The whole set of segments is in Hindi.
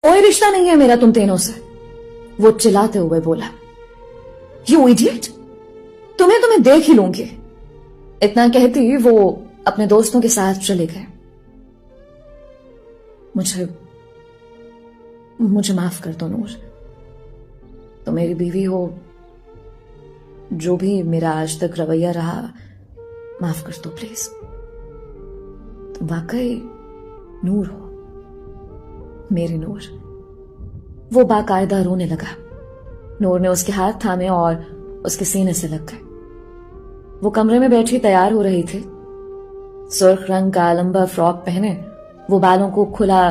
कोई रिश्ता नहीं है मेरा तुम तीनों से, वो चिल्लाते हुए बोला। यू इडियट, तुम्हें तुम्हें देख ही लूंगी। इतना कहती वो अपने दोस्तों के साथ चले गए। मुझे मुझे माफ कर दो नूर, तो मेरी बीवी हो, जो भी मेरा आज तक रवैया रहा माफ कर दो प्लीज। तुम वाकई नूर हो, मेरी नूर। वो बाकायदा रोने लगा। नूर ने उसके हाथ थामे और उसके सीने से लग गए। वो कमरे में बैठी तैयार हो रही थी। सुर्ख रंग का लंबा फ्रॉक पहने वो बालों को खुला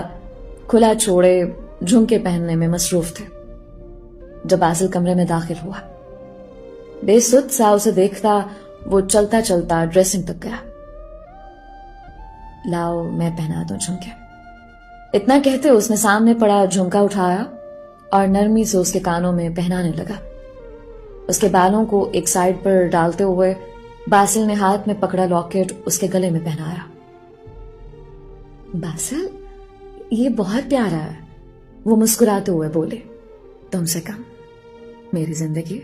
खुला छोड़े झुमके पहनने में मसरूफ थे जब बासिल कमरे में दाखिल हुआ। बेसुध सा उसे देखता वो चलता चलता ड्रेसिंग तक गया। लाओ मैं पहना दूं झुमके। इतना कहते उसने सामने पड़ा झुमका उठाया और नरमी से उसके कानों में पहनाने लगा। उसके बालों को एक साइड पर डालते हुए बासिल ने हाथ में पकड़ा लॉकेट उसके गले में पहनाया। बासिल, ये बहुत प्यारा है, वो मुस्कुराते हुए बोले। तुमसे कम मेरी जिंदगी,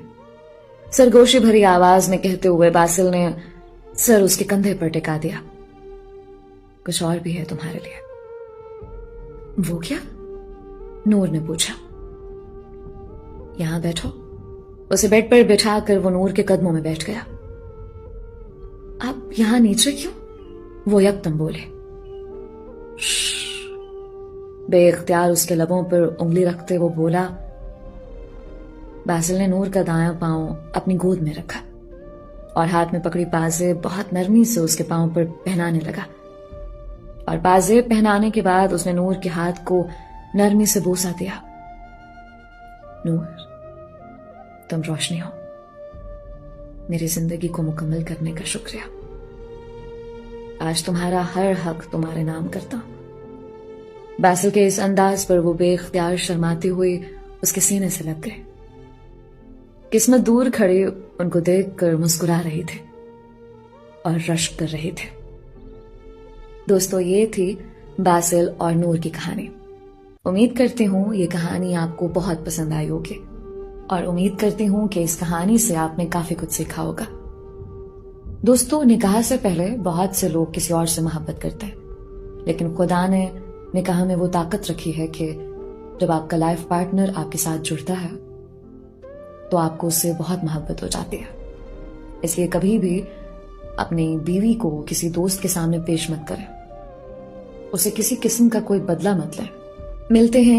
सरगोशी भरी आवाज में कहते हुए बासिल ने सर उसके कंधे पर टिका दिया। कुछ और भी है तुम्हारे लिए। वो क्या? नूर ने पूछा। यहां बैठो। उसे बेड पर बिठाकर वो नूर के कदमों में बैठ गया। आप यहां नीचे क्यों? वो यकदम बोले। बेइख्तियार उसके लबों पर उंगली रखते वो बोला। बासिल ने नूर का दायां पांव अपनी गोद में रखा और हाथ में पकड़ी पाजे बहुत नरमी से उसके पांव पर पहनाने लगा। और पाजे पहनाने के बाद उसने नूर के हाथ को नरमी से बोसा दिया। नूर, तुम रोशनी हो, मेरी जिंदगी को मुकम्मल करने का शुक्रिया। आज तुम्हारा हर हक तुम्हारे नाम करता हूं। बासिल के इस अंदाज पर वो बेइख्तियार शर्माती हुई उसके सीने से लग गए। किस्मत दूर खड़े उनको देखकर मुस्कुरा रही थी और रश्क कर रहे थे। दोस्तों, ये थी बासिल और नूर की कहानी। उम्मीद करती हूं ये कहानी आपको बहुत पसंद आई होगी और उम्मीद करती हूं कि इस कहानी से आपने काफी कुछ सीखा होगा। दोस्तों, निकाह से पहले बहुत से लोग किसी और से मोहब्बत करते हैं, लेकिन खुदा ने निकाह में वो ताकत रखी है कि जब आपका लाइफ पार्टनर आपके साथ जुड़ता है तो आपको उससे बहुत मोहब्बत हो जाती है। इसलिए कभी भी अपनी बीवी को किसी दोस्त के सामने पेश मत करें, उसे किसी किस्म का कोई बदला मत लें। मिलते हैं